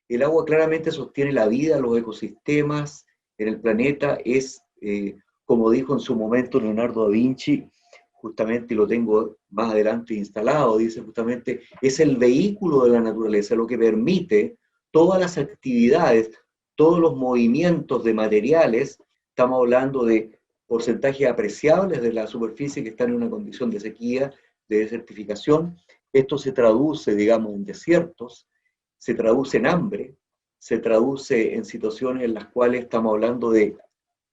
El agua claramente sostiene la vida, los ecosistemas en el planeta, es, como dijo en su momento Leonardo da Vinci, justamente lo tengo más adelante instalado, dice justamente, es el vehículo de la naturaleza, lo que permite todas las actividades, todos los movimientos de materiales, estamos hablando de porcentajes apreciables de la superficie que están en una condición de sequía, de desertificación. Esto se traduce, digamos, en desiertos, se traduce en hambre, se traduce en situaciones en las cuales estamos hablando de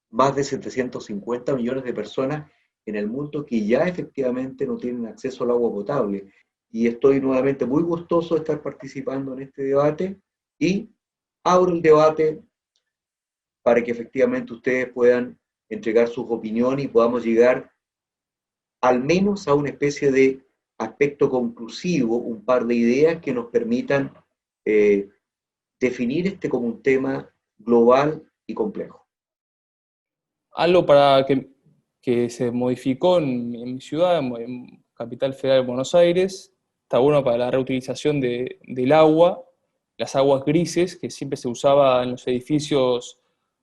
más de 750 millones de personas en el mundo que ya efectivamente no tienen acceso al agua potable. Y estoy nuevamente muy gustoso de estar participando en este debate y abro el debate para que efectivamente ustedes puedan entregar sus opiniones y podamos llegar al menos a una especie de aspecto conclusivo, un par de ideas que nos permitan eh, definir este como un tema global y complejo. Algo que se modificó en mi ciudad, en Capital Federal de Buenos Aires, está bueno para la reutilización del agua, las aguas grises, que siempre se usaba en los edificios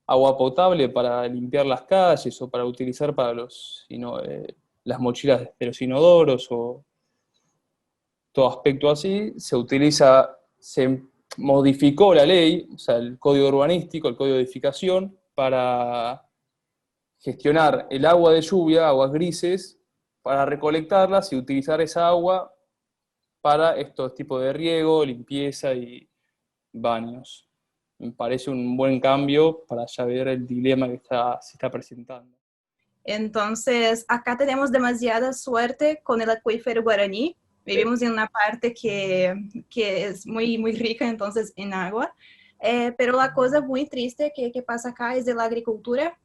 agua potable para limpiar las calles o para utilizar para las mochilas de los inodoros o todo aspecto así, se modificó la ley, o sea, el código urbanístico, el código de edificación, para gestionar el agua de lluvia, aguas grises, para recolectarlas y utilizar esa agua para estos tipos de riego, limpieza y baños. Me parece un buen cambio para ya ver el dilema que se está presentando. Entonces, acá tenemos demasiada suerte con el acuífero Guaraní. Vivimos en una parte que es muy, muy rica, entonces, en agua. Pero la cosa muy triste que pasa acá es de la agricultura.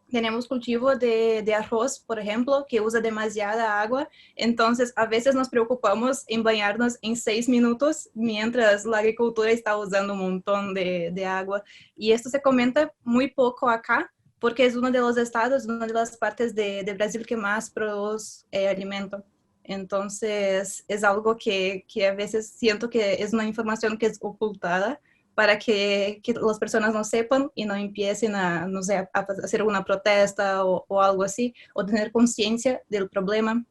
Tenemos cultivo de arroz, por ejemplo, que usa demasiada agua. Entonces, a veces nos preocupamos en bañarnos en 6 minutos, mientras la agricultura está usando un montón de agua. Y esto se comenta muy poco acá, porque es uno de los estados, una de las partes de Brasil que más produce alimento. Entonces, es algo que a veces siento que es una información que es ocultada para que las personas no sepan y no empiecen a, no sé, a hacer una protesta o algo así, o tener conciencia del problema.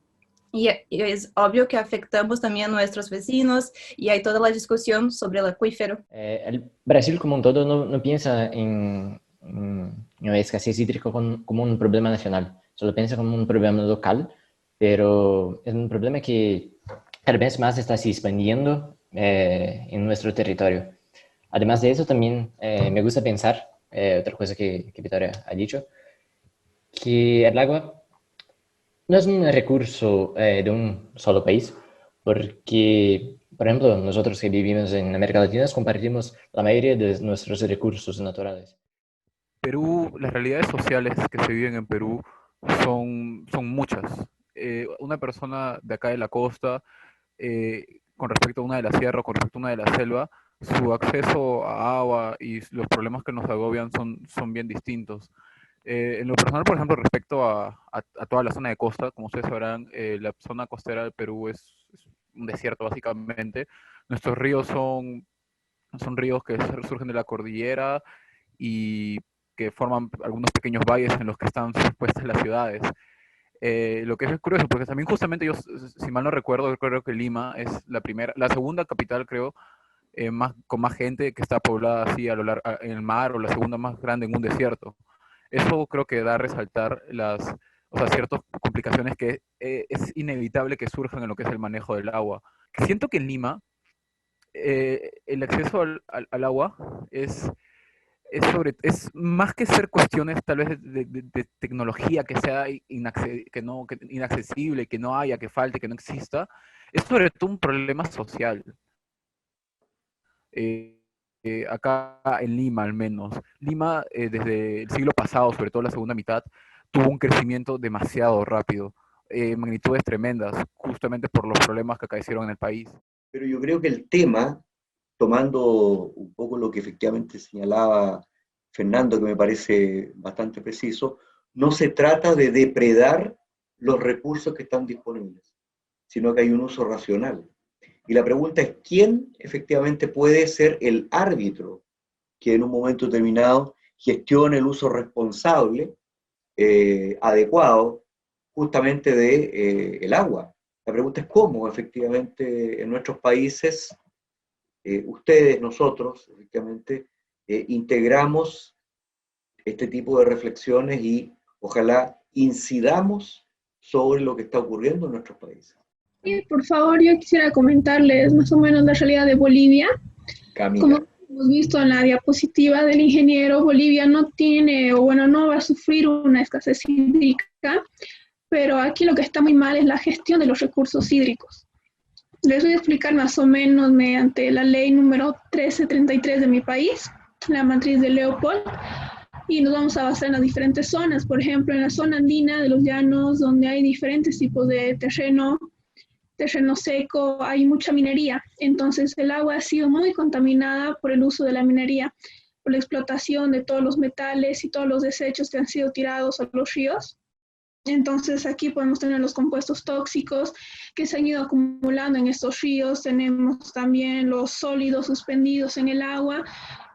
Y es obvio que afectamos también a nuestros vecinos y hay toda la discusión sobre el acuífero. El Brasil como un todo no piensa en la escasez hídrica como un problema nacional, solo piensa como un problema local, pero es un problema que cada vez más está se expandiendo en nuestro territorio. Además de eso, también me gusta pensar, otra cosa que Victoria ha dicho, que el agua no es un recurso de un solo país, porque, por ejemplo, nosotros que vivimos en América Latina compartimos la mayoría de nuestros recursos naturales. Perú, las realidades sociales que se viven en Perú son muchas. Una persona de acá de la costa, con respecto a una de la sierra, con respecto a una de la selva, su acceso a agua y los problemas que nos agobian son bien distintos. En lo personal, por ejemplo, respecto a toda la zona de costa, como ustedes sabrán, la zona costera del Perú es un desierto básicamente. Nuestros ríos son ríos que surgen de la cordillera y que forman algunos pequeños valles en los que están superpuestas las ciudades. Lo que es curioso, porque también justamente yo, si mal no recuerdo, yo creo que Lima es la segunda capital, creo, con más gente que está poblada así en el mar, o la segunda más grande en un desierto. Eso creo que da a resaltar o sea, ciertas complicaciones que es inevitable que surjan en lo que es el manejo del agua. Siento que en Lima el acceso al agua es más que ser cuestiones tal vez de tecnología que sea inaccesible, que no haya, que falte, que no exista, es sobre todo un problema social. Acá en Lima al menos. Lima desde el siglo pasado, sobre todo la segunda mitad, tuvo un crecimiento demasiado rápido, magnitudes tremendas, justamente por los problemas que acaecieron en el país. Pero yo creo que el tema, tomando un poco lo que efectivamente señalaba Fernando, que me parece bastante preciso, no se trata de depredar los recursos que están disponibles, sino que hay un uso racional. Y la pregunta es, ¿quién efectivamente puede ser el árbitro que en un momento determinado gestione el uso responsable, adecuado, justamente de el agua? La pregunta es cómo efectivamente en nuestros países, ustedes, nosotros, efectivamente, integramos este tipo de reflexiones y ojalá incidamos sobre lo que está ocurriendo en nuestros países. Sí, por favor, yo quisiera comentarles más o menos la realidad de Bolivia. Camila. Como hemos visto en la diapositiva del ingeniero, Bolivia no tiene, o bueno, no va a sufrir una escasez hídrica, pero aquí lo que está muy mal es la gestión de los recursos hídricos. Les voy a explicar más o menos mediante la ley número 1333 de mi país, la matriz de Leopold, y nos vamos a basar en las diferentes zonas. Por ejemplo, en la zona andina de los llanos, donde hay diferentes tipos de terreno seco, hay mucha minería. Entonces el agua ha sido muy contaminada por el uso de la minería, por la explotación de todos los metales y todos los desechos que han sido tirados a los ríos. Entonces aquí podemos tener los compuestos tóxicos que se han ido acumulando en estos ríos. Tenemos también los sólidos suspendidos en el agua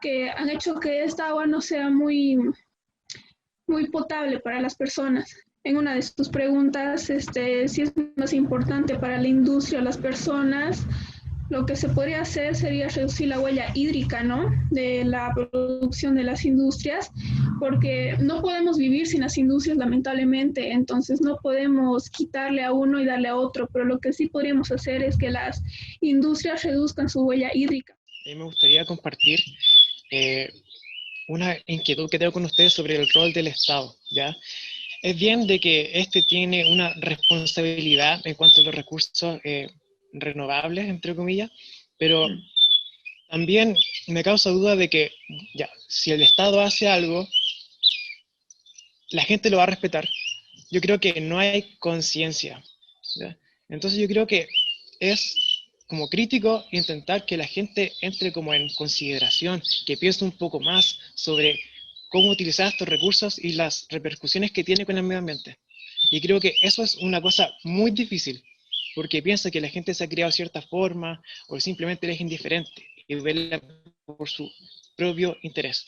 que han hecho que esta agua no sea muy potable para las personas. En una de sus preguntas, si es más importante para la industria o las personas, lo que se podría hacer sería reducir la huella hídrica, ¿no?, de la producción de las industrias, porque no podemos vivir sin las industrias, lamentablemente. Entonces no podemos quitarle a uno y darle a otro, pero lo que sí podríamos hacer es que las industrias reduzcan su huella hídrica. A mí me gustaría compartir una inquietud que tengo con ustedes sobre el rol del Estado, ¿ya? Es bien de que este tiene una responsabilidad en cuanto a los recursos renovables, entre comillas, pero también me causa duda de que, ya, si el Estado hace algo, la gente lo va a respetar. Yo creo que no hay conciencia, ¿ya? Entonces yo creo que es como crítico intentar que la gente entre como en consideración, que piense un poco más sobre cómo utilizar estos recursos y las repercusiones que tiene con el medio ambiente. Y creo que eso es una cosa muy difícil, porque piensa que la gente se ha criado de cierta forma o simplemente le es indiferente y vela por su propio interés.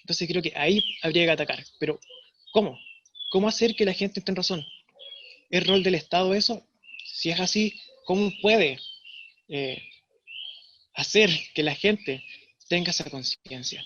Entonces creo que ahí habría que atacar. Pero ¿cómo? ¿Cómo hacer que la gente esté en razón? ¿Es rol del Estado eso? Si es así, ¿cómo puede hacer que la gente tenga esa conciencia?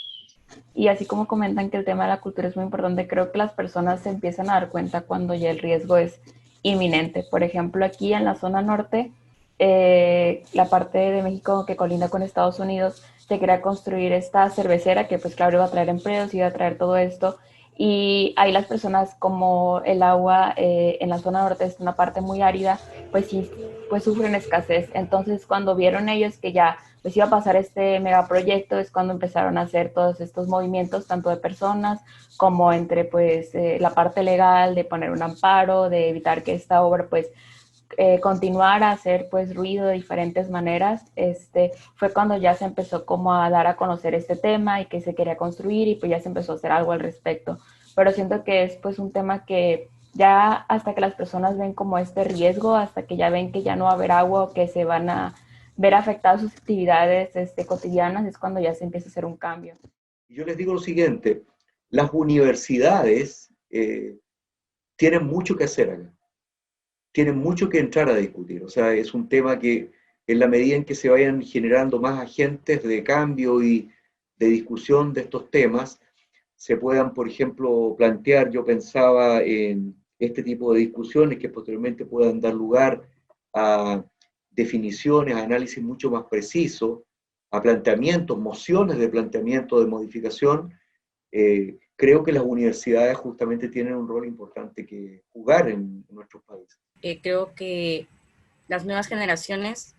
Y así como comentan que el tema de la cultura es muy importante, creo que las personas se empiezan a dar cuenta cuando ya el riesgo es inminente. Por ejemplo, aquí en la zona norte, la parte de México que colinda con Estados Unidos, se quería construir esta cervecera que pues claro iba a traer empleos, iba a traer todo esto. Y ahí las personas, como el agua en la zona norte es una parte muy árida, pues sí, pues sufren escasez. Entonces cuando vieron ellos que ya pues iba a pasar este megaproyecto, es cuando empezaron a hacer todos estos movimientos, tanto de personas como entre pues la parte legal, de poner un amparo, de evitar que esta obra pues continuara a hacer pues ruido de diferentes maneras. Fue cuando ya se empezó como a dar a conocer este tema y que se quería construir y pues ya se empezó a hacer algo al respecto. Pero siento que es pues un tema que ya hasta que las personas ven como este riesgo, hasta que ya ven que ya no va a haber agua o que se van a ver afectadas sus actividades cotidianas, es cuando ya se empieza a hacer un cambio. Yo les digo lo siguiente, las universidades tienen mucho que hacer acá, tienen mucho que entrar a discutir, o sea, es un tema que en la medida en que se vayan generando más agentes de cambio y de discusión de estos temas, se puedan, por ejemplo, plantear, yo pensaba en este tipo de discusiones que posteriormente puedan dar lugar a definiciones, a análisis mucho más precisos, a planteamientos, mociones de planteamiento de modificación. Creo que las universidades justamente tienen un rol importante que jugar en nuestros países. Creo que las nuevas generaciones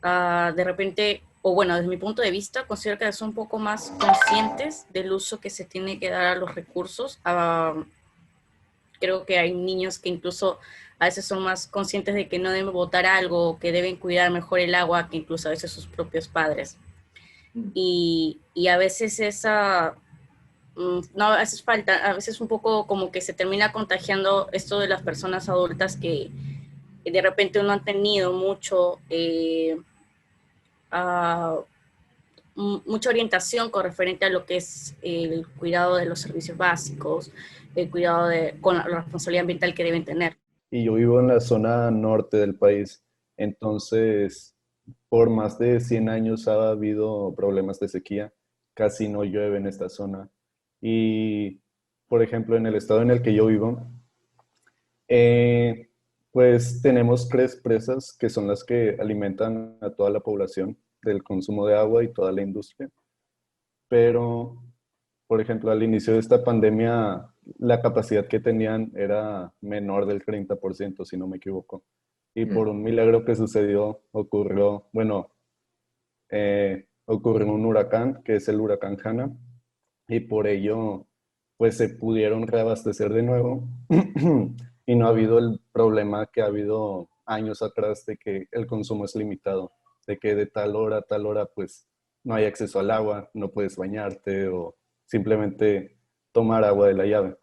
de repente, o bueno, desde mi punto de vista, considero que son un poco más conscientes del uso que se tiene que dar a los recursos. Creo que hay niños que incluso a veces son más conscientes de que no deben botar algo, que deben cuidar mejor el agua que incluso a veces sus propios padres. Y a veces no, a veces falta, a veces un poco como que se termina contagiando esto de las personas adultas que de repente no han tenido mucha orientación con referente a lo que es el cuidado de los servicios básicos, el cuidado con la responsabilidad ambiental que deben tener. Y yo vivo en la zona norte del país, entonces por más de 100 años ha habido problemas de sequía, casi no llueve en esta zona. Y, por ejemplo, en el estado en el que yo vivo, pues tenemos 3 presas que son las que alimentan a toda la población del consumo de agua y toda la industria. Pero, por ejemplo, al inicio de esta pandemia, la capacidad que tenían era menor del 30%, si no me equivoco. Y por un milagro que sucedió, ocurrió un huracán, que es el huracán Hanna, y por ello, pues se pudieron reabastecer de nuevo. Y no ha habido el problema que ha habido años atrás de que el consumo es limitado, de que de tal hora a tal hora, pues no hay acceso al agua, no puedes bañarte o simplemente tomar agua de la llave.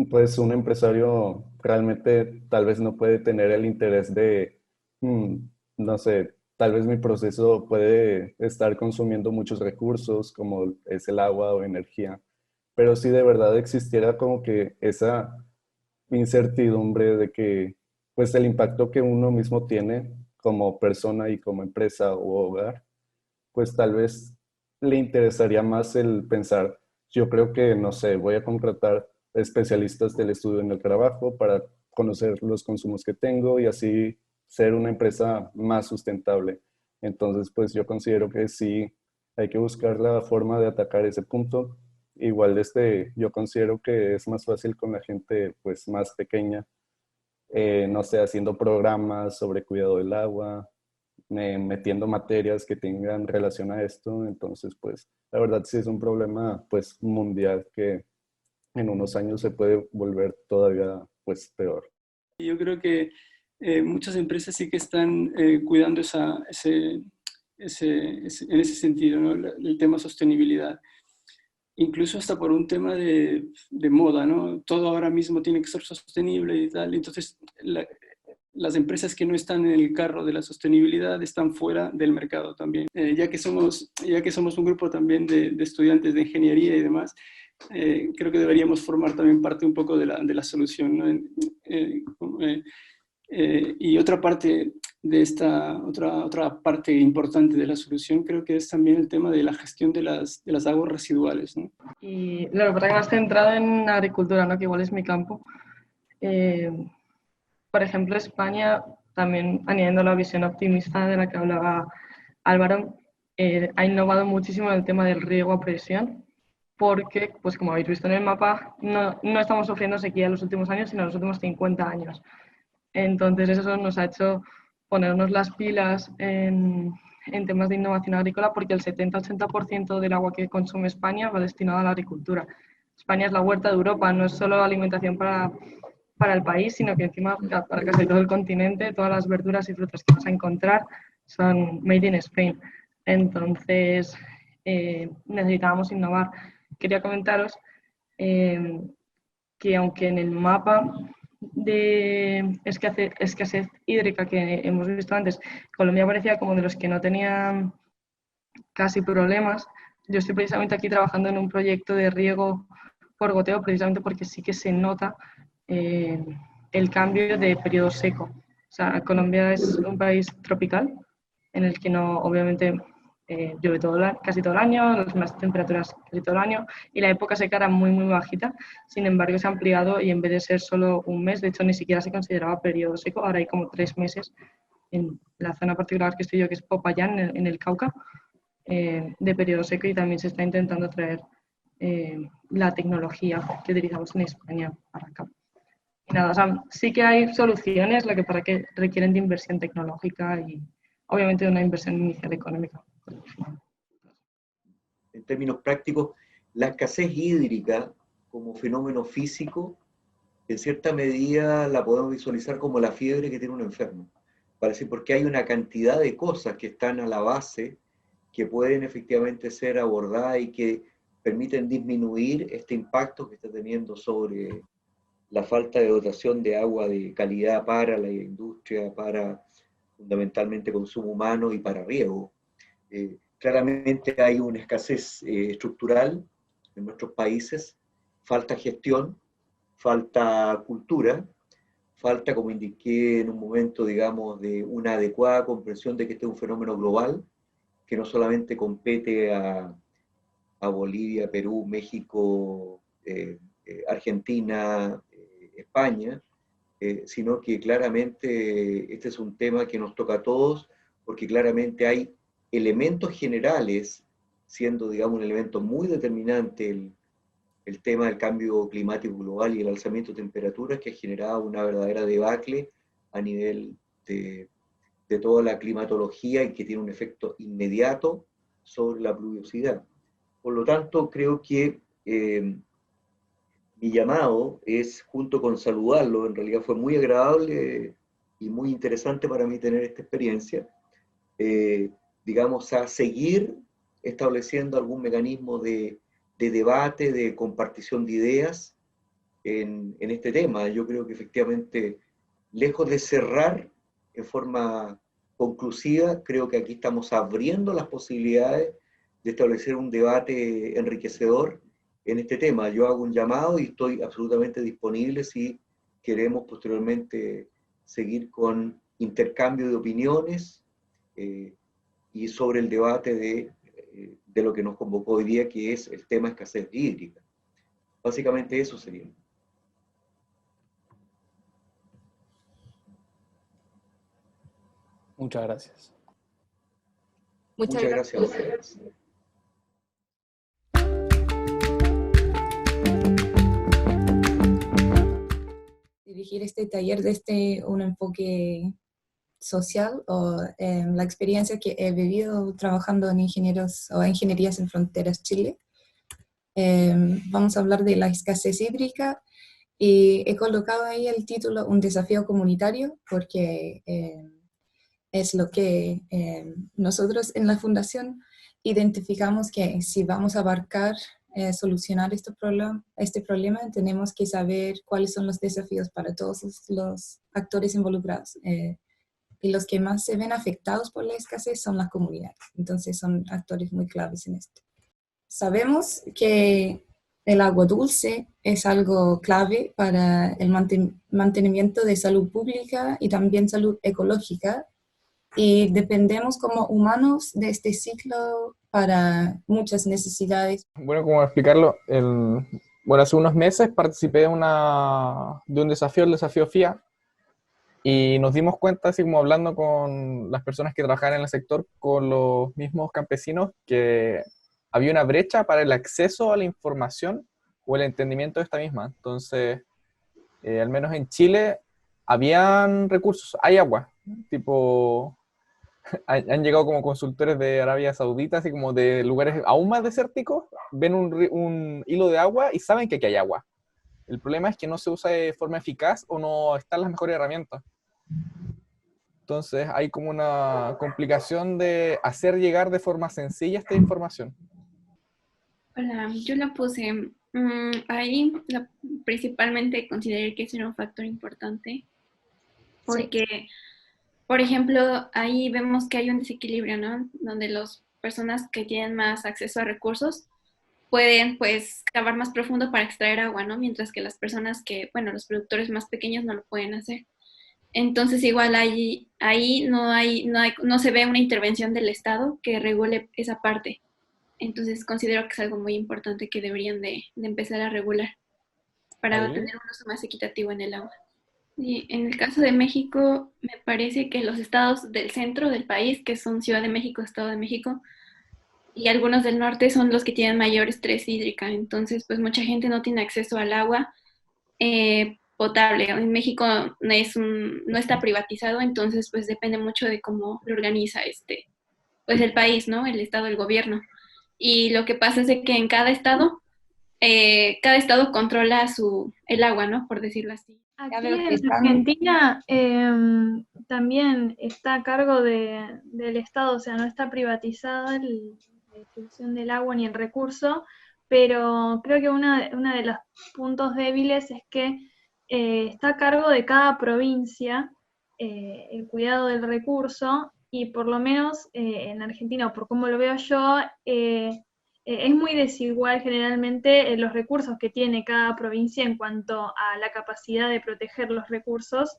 Pues un empresario realmente tal vez no puede tener el interés de, no sé, tal vez mi proceso puede estar consumiendo muchos recursos como es el agua o energía, pero si de verdad existiera como que esa incertidumbre de que pues el impacto que uno mismo tiene como persona y como empresa o hogar, pues tal vez le interesaría más el pensar, yo creo que, no sé, voy a contratar especialistas del estudio en el trabajo para conocer los consumos que tengo y así ser una empresa más sustentable. Entonces, pues yo considero que sí hay que buscar la forma de atacar ese punto. Igual yo considero que es más fácil con la gente pues más pequeña, no sé, haciendo programas sobre cuidado del agua, metiendo materias que tengan relación a esto. Entonces, pues, la verdad sí es un problema, pues, mundial que en unos años se puede volver todavía, pues, peor. Yo creo que muchas empresas sí que están cuidando en ese sentido, ¿no? El tema sostenibilidad. Incluso hasta por un tema de moda, ¿no? Todo ahora mismo tiene que ser sostenible y tal. Entonces, las empresas que no están en el carro de la sostenibilidad están fuera del mercado también. Ya que somos un grupo también de estudiantes de ingeniería y demás, creo que deberíamos formar también parte un poco de la solución, ¿no? Y otra parte de otra parte importante de la solución creo que es también el tema de la gestión de las aguas residuales, ¿no? Y claro, para que más centrado en agricultura, ¿no? Que igual es mi campo. Por ejemplo, España, también añadiendo la visión optimista de la que hablaba Álvaro, ha innovado muchísimo en el tema del riego a presión, porque, pues como habéis visto en el mapa, no estamos sufriendo sequía en los últimos años, sino en los últimos 50 años. Entonces eso nos ha hecho ponernos las pilas en temas de innovación agrícola, porque el 70-80% del agua que consume España va destinado a la agricultura. España es la huerta de Europa, no es solo alimentación para el país, sino que encima para casi todo el continente, todas las verduras y frutas que vas a encontrar son made in Spain. Entonces necesitábamos innovar. Quería comentaros que aunque en el mapa de escasez hídrica que hemos visto antes, Colombia parecía como de los que no tenían casi problemas. Yo estoy precisamente aquí trabajando en un proyecto de riego por goteo, precisamente porque sí que se nota el cambio de periodo seco. O sea, Colombia es un país tropical en el que no, obviamente, llueve casi todo el año, las mismas temperaturas casi todo el año, y la época seca era muy, muy bajita. Sin embargo, se ha ampliado y en vez de ser solo un mes, de hecho ni siquiera se consideraba periodo seco, ahora hay como 3 meses en la zona particular que estoy yo, que es Popayán, en el Cauca, de periodo seco, y también se está intentando traer la tecnología que utilizamos en España para acá. Y nada, o sea, sí que hay soluciones, lo que para que requieren de inversión tecnológica y obviamente de una inversión inicial económica. En términos prácticos, la escasez hídrica como fenómeno físico, en cierta medida la podemos visualizar como la fiebre que tiene un enfermo. Parece porque hay una cantidad de cosas que están a la base que pueden efectivamente ser abordadas y que permiten disminuir este impacto que está teniendo sobre la falta de dotación de agua de calidad para la industria, para fundamentalmente consumo humano y para riego. Claramente hay una escasez estructural en nuestros países, falta gestión, falta cultura, falta, como indiqué en un momento, digamos, de una adecuada comprensión de que este es un fenómeno global, que no solamente compete a Bolivia, Perú, México, Argentina, España, sino que claramente este es un tema que nos toca a todos, porque claramente hay elementos generales, siendo, digamos, un elemento muy determinante el tema del cambio climático global y el alzamiento de temperaturas, que ha generado una verdadera debacle a nivel de toda la climatología y que tiene un efecto inmediato sobre la pluviosidad. Por lo tanto, creo que mi llamado es, junto con saludarlo, en realidad fue muy agradable y muy interesante para mí tener esta experiencia, digamos, a seguir estableciendo algún mecanismo de debate, de compartición de ideas en este tema. Yo creo que efectivamente, lejos de cerrar en forma conclusiva, creo que aquí estamos abriendo las posibilidades de establecer un debate enriquecedor en este tema. Yo hago un llamado y estoy absolutamente disponible si queremos posteriormente seguir con intercambio de opiniones y sobre el debate de lo que nos convocó hoy día, que es el tema escasez hídrica. Básicamente eso sería. Muchas gracias. Muchas gracias a gracias. ustedes. Dirigir este taller desde un enfoque social o la experiencia que he vivido trabajando en ingenieros o ingenierías en fronteras Chile. Vamos a hablar de la escasez hídrica y he colocado ahí el título Un desafío comunitario porque es lo que nosotros en la fundación identificamos que si vamos a abarcar solucionar este problema, tenemos que saber cuáles son los desafíos para todos los actores involucrados. Y los que más se ven afectados por la escasez son las comunidades. Entonces son actores muy claves en esto. Sabemos que el agua dulce es algo clave para el mantenimiento de salud pública y también salud ecológica, y dependemos como humanos de este ciclo para muchas necesidades. Bueno, ¿cómo explicarlo? Bueno, hace unos meses participé de un desafío, el desafío FIA, y nos dimos cuenta, así como hablando con las personas que trabajaban en el sector, con los mismos campesinos, que había una brecha para el acceso a la información o el entendimiento de esta misma. Entonces, al menos en Chile, habían recursos, hay agua, tipo... Han llegado como consultores de Arabia Saudita, así como de lugares aún más desérticos, ven un hilo de agua y saben que aquí hay agua. El problema es que no se usa de forma eficaz o no están las mejores herramientas. Entonces hay como una complicación de hacer llegar de forma sencilla esta información. Hola, yo la puse ahí, principalmente consideré que ese era un factor importante, porque... Sí. Por ejemplo, ahí vemos que hay un desequilibrio, ¿no? Donde las personas que tienen más acceso a recursos pueden, pues, cavar más profundo para extraer agua, ¿no? Mientras que las personas que, bueno, los productores más pequeños no lo pueden hacer. Entonces, igual ahí no se ve una intervención del Estado que regule esa parte. Entonces, considero que es algo muy importante que deberían de empezar a regular para tener un uso más equitativo en el agua. Y en el caso de México, me parece que los estados del centro del país, que son Ciudad de México, Estado de México, y algunos del norte son los que tienen mayor estrés hídrica. Entonces, pues mucha gente no tiene acceso al agua potable. En México no está privatizado, entonces pues depende mucho de cómo lo organiza pues el país, ¿no? El estado, el gobierno. Y lo que pasa es de que en cada estado controla el agua, ¿no? Por decirlo así. Aquí en Argentina también está a cargo del Estado, o sea, no está privatizada la distribución del agua ni el recurso, pero creo que uno de los puntos débiles es que está a cargo de cada provincia el cuidado del recurso, y por lo menos en Argentina, o por cómo lo veo yo, es muy desigual generalmente los recursos que tiene cada provincia en cuanto a la capacidad de proteger los recursos.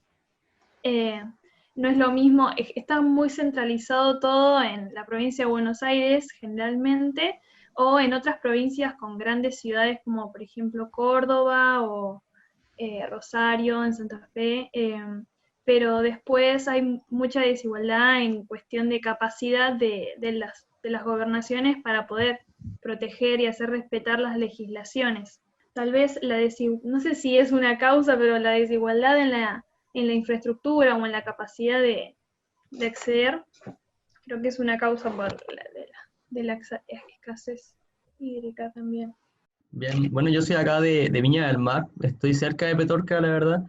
No es lo mismo, está muy centralizado todo en la provincia de Buenos Aires generalmente, o en otras provincias con grandes ciudades como por ejemplo Córdoba o Rosario, en Santa Fe, pero después hay mucha desigualdad en cuestión de capacidad de las gobernaciones para poder proteger y hacer respetar las legislaciones. Tal vez no sé si es una causa, pero la desigualdad en la infraestructura o en la capacidad de acceder, creo que es una causa de la escasez hídrica también. Bien, bueno, yo soy acá de Viña del Mar, estoy cerca de Petorca, la verdad,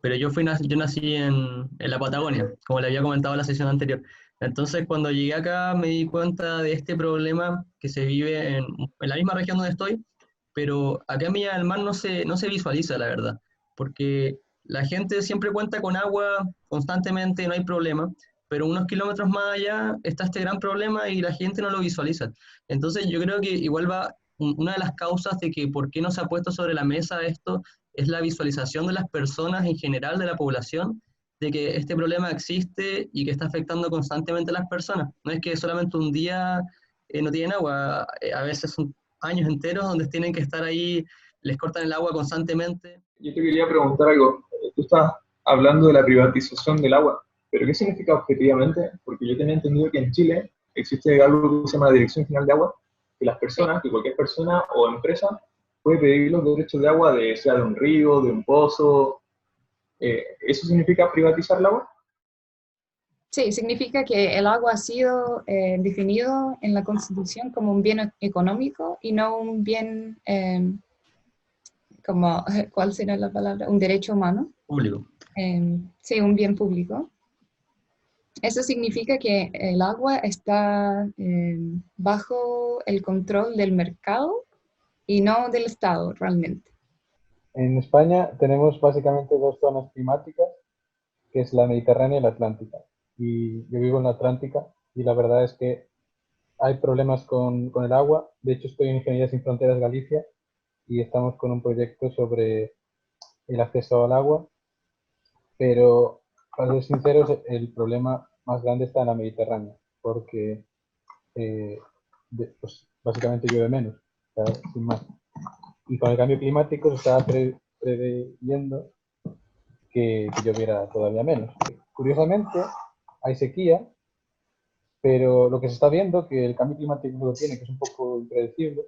pero yo nací en la Patagonia, como le había comentado en la sesión anterior. Entonces, cuando llegué acá me di cuenta de este problema que se vive en la misma región donde estoy, pero acá en Viña del Mar no se visualiza, la verdad, porque la gente siempre cuenta con agua constantemente, no hay problema, pero unos kilómetros más allá está este gran problema y la gente no lo visualiza. Entonces, yo creo que igual una de las causas de que por qué no se ha puesto sobre la mesa esto es la visualización de las personas en general, de la población, de que este problema existe y que está afectando constantemente a las personas. No es que solamente un día no tienen agua, a veces son años enteros donde tienen que estar ahí, les cortan el agua constantemente. Yo te quería preguntar algo. Tú estás hablando de la privatización del agua, pero ¿qué significa objetivamente? Porque yo tenía entendido que en Chile existe algo que se llama la Dirección General de Agua, que las personas, que cualquier persona o empresa puede pedir los derechos de agua, sea de un río, de un pozo. ¿Eso significa privatizar el agua? Sí, significa que el agua ha sido definido en la Constitución como un bien económico y no un bien, ¿cuál será la palabra? Un derecho humano. Público. Sí, un bien público. Eso significa que el agua está bajo el control del mercado y no del Estado realmente. En España tenemos básicamente dos zonas climáticas, que es la Mediterránea y la Atlántica. Y yo vivo en la Atlántica y la verdad es que hay problemas con el agua. De hecho, estoy en Ingeniería Sin Fronteras Galicia y estamos con un proyecto sobre el acceso al agua. Pero, para ser sinceros, el problema más grande está en la Mediterránea, porque pues, básicamente llueve menos, o sea, sin más. Y con el cambio climático se está preveyendo que lloviera todavía menos. Curiosamente, hay sequía, pero lo que se está viendo, que el cambio climático lo tiene, que es un poco impredecible,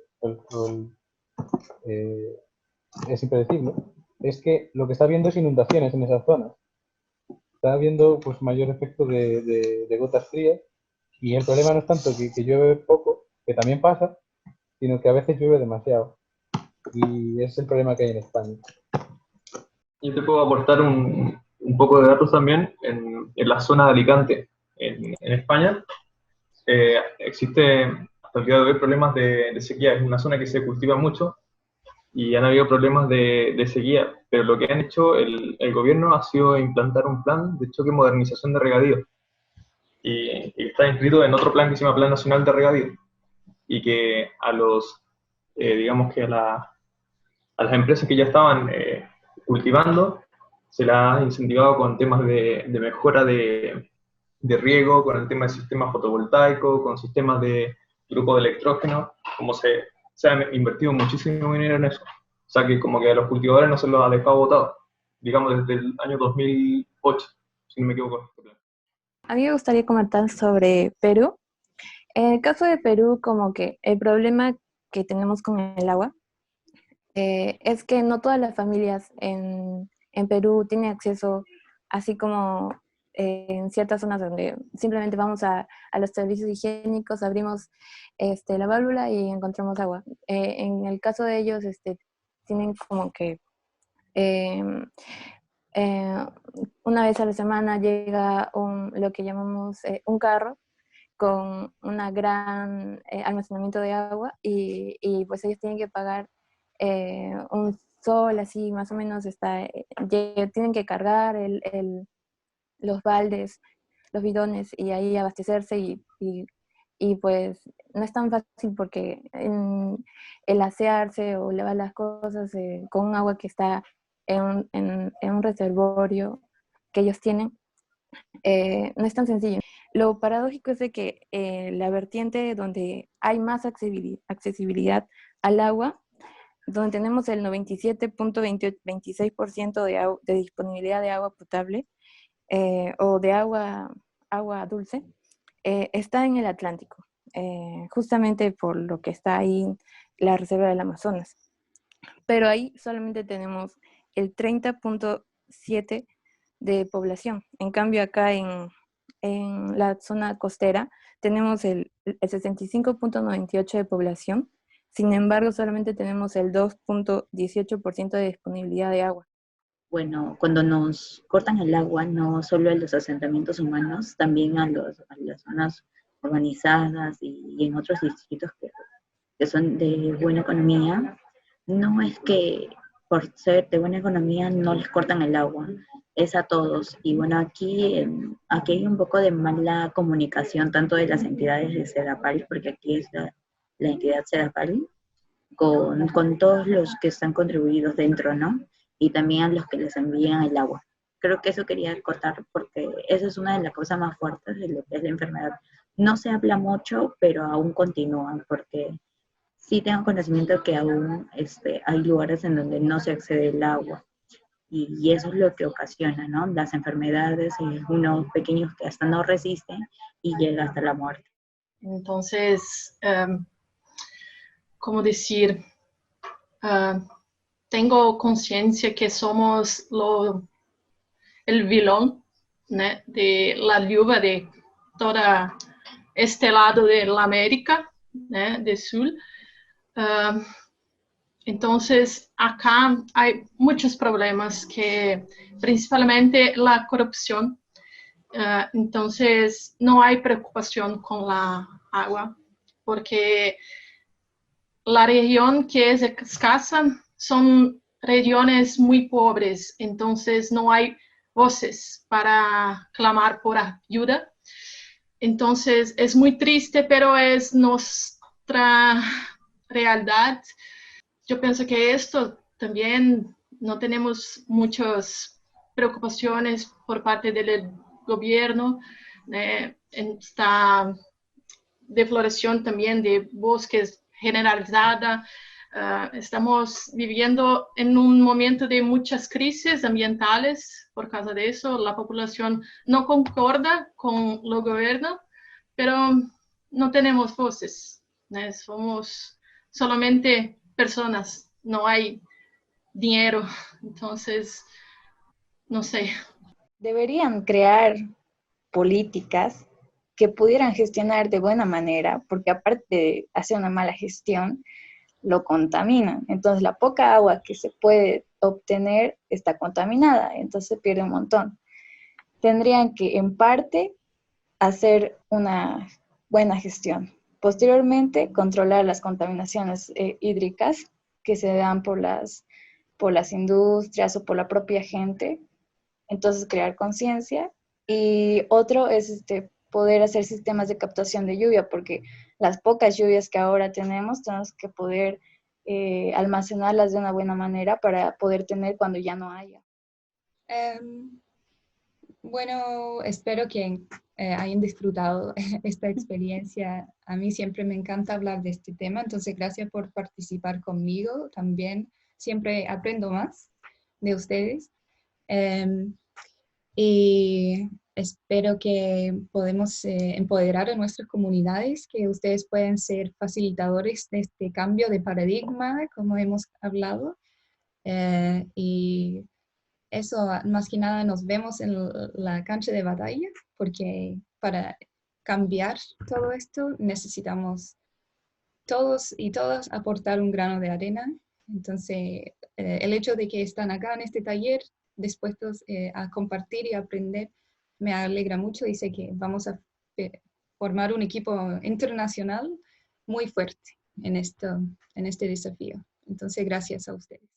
es impredecible, es que lo que está viendo es inundaciones en esas zonas. Está habiendo pues, mayor efecto de gotas frías, y el problema no es tanto que llueve poco, que también pasa, sino que a veces llueve demasiado. Y ese es el problema que hay en España. Yo te puedo aportar un poco de datos también. En la zona de Alicante, en España, existe hasta el día de hoy problemas de sequía. Es una zona que se cultiva mucho y han habido problemas de sequía, pero lo que han hecho el gobierno ha sido implantar un plan de choque y modernización de regadío, y está inscrito en otro plan que se llama Plan Nacional de Regadío, y que digamos que a las empresas que ya estaban cultivando, se las ha incentivado con temas de mejora de riego, con el tema de sistemas fotovoltaicos, con sistemas de grupo de electrógeno, como se ha invertido muchísimo dinero en eso. O sea que como que a los cultivadores no se los ha dejado botados, digamos desde el año 2008, si no me equivoco. A mí me gustaría comentar sobre Perú. En el caso de Perú, como que el problema que tenemos con el agua es que no todas las familias en Perú tienen acceso, así como en ciertas zonas donde simplemente vamos a los servicios higiénicos, abrimos la válvula y encontramos agua. En el caso de ellos, tienen como que una vez a la semana llega lo que llamamos un carro con una gran almacenamiento de agua, y pues ellos tienen que pagar un sol así más o menos tienen que cargar los baldes, los bidones y ahí abastecerse y pues no es tan fácil porque el asearse o lavar las cosas con agua que está en un reservorio que ellos tienen, no es tan sencillo. Lo paradójico es de que la vertiente donde hay más accesibilidad al agua, donde tenemos el 97.26% de disponibilidad de agua potable o de agua dulce, está en el Atlántico, justamente por lo que está ahí la reserva del Amazonas. Pero ahí solamente tenemos el 30.7% de población. En cambio acá en la zona costera tenemos el 65.98% de población. Sin embargo, solamente tenemos el 2.18% de disponibilidad de agua. Bueno, cuando nos cortan el agua, no solo a los asentamientos humanos, también a las zonas urbanizadas y en otros distritos que son de buena economía, no es que por ser de buena economía no les cortan el agua, es a todos. Y bueno, aquí hay un poco de mala comunicación tanto de las entidades de Sedapal, porque aquí es la entidad Sedapal, con todos los que están contribuidos dentro, ¿no? Y también a los que les envían el agua. Creo que eso quería cortar porque eso es una de las cosas más fuertes de lo que es la enfermedad. No se habla mucho, pero aún continúan, porque sí tengo conocimiento que aún hay lugares en donde no se accede al agua. Y eso es lo que ocasiona, ¿no? Las enfermedades y algunos pequeños que hasta no resisten y llega hasta la muerte. Entonces, ¿cómo decir? Tengo conciencia que somos el vilón, ¿no?, de la lluvia de todo este lado de la América, ¿no?, del sur. Entonces, acá hay muchos problemas, principalmente la corrupción. Entonces, no hay preocupación con la agua, porque la región que es escasa son regiones muy pobres, entonces no hay voces para clamar por ayuda. Entonces, es muy triste, pero es nuestra realidad. Yo pienso que esto también no tenemos muchas preocupaciones por parte del gobierno. Esta defloración también de bosques generalizada. Estamos viviendo en un momento de muchas crisis ambientales. Por causa de eso, la población no concorda con el gobierno, pero no tenemos voces. Somos solamente personas, no hay dinero. Entonces, no sé. Deberían crear políticas que pudieran gestionar de buena manera, porque aparte de hacer una mala gestión, lo contaminan. Entonces, la poca agua que se puede obtener está contaminada, entonces se pierde un montón. Tendrían que, en parte, hacer una buena gestión. Posteriormente, controlar las contaminaciones hídricas que se dan por las industrias o por la propia gente. Entonces, crear conciencia. Y otro es poder hacer sistemas de captación de lluvia, porque las pocas lluvias que ahora tenemos que poder almacenarlas de una buena manera para poder tener cuando ya no haya. Bueno, espero que hayan disfrutado esta experiencia. A mí siempre me encanta hablar de este tema, entonces gracias por participar conmigo. También siempre aprendo más de ustedes. Y espero que podamos empoderar a nuestras comunidades, que ustedes pueden ser facilitadores de este cambio de paradigma, como hemos hablado. Y eso, más que nada, nos vemos en la cancha de batalla, porque para cambiar todo esto necesitamos todos y todas aportar un grano de arena. Entonces, el hecho de que están acá en este taller, dispuestos a compartir y aprender, me alegra mucho y sé que vamos a formar un equipo internacional muy fuerte en este desafío. Entonces, gracias a ustedes.